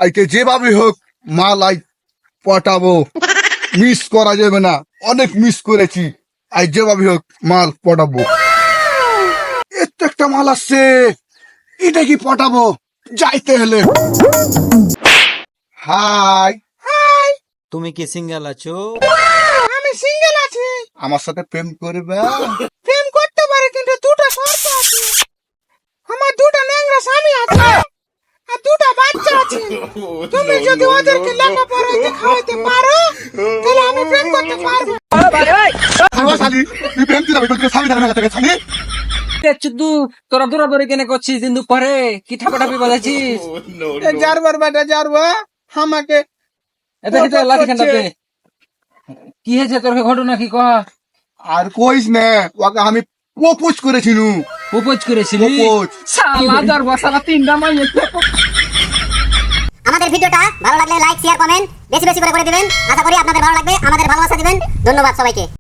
আইতে যেভাবে হোক মাল আই পটাবো, মিস করা যাবে না, অনেক মিস করেছি, আই যেভাবে হোক মাল পটাবো। এত একটা মাল আসছে, এটা কি পটাবো, যাইতে হলে। হাই হাই, তুমি কি সিঙ্গেল আছো? আমি সিঙ্গেল আছি। আমার সাথে প্রেম করবে? প্রেম করতে পারি, কিন্তু দুটো শর্ত আছে। আমার দুটো ন্যাংরা স্বামী আছে আর দুটো বাচ্চা আছে। তুমি যদি ওদেরকে লেখাপড়াতে খাওয়াতে পারো তাহলে আমি প্রেম করতে পারবো। আমার শালি, তুই প্রেম দিলাম, তোর স্বামী জানে না, শালি। চুদ্দু তোরা দৌড়াদৌড়ি কেন করছিস? কিন্তু পরে কি ঠাপাটাপি বাজাচ্ছিস? যারবার বেটা যারবা আমাকে এটা কি তোর লাঠি খান্ডাতে? কি হয়েছে তোর ঘটনা কি কহ? আর কইস না, ওকে আমি প্রপোজ করেছিলু। প্রপোজ করেছিলি? প্রপোজ। শালা জারবা শালা তিনটা মাইয়ে। আমাদের ভিডিওটা ভালো লাগলে লাইক শেয়ার কমেন্ট বেশি বেশি করে দিবেন। আশা করি আপনাদের ভালো লাগবে, আমাদের ভালোবাসা দিবেন। ধন্যবাদ সবাইকে।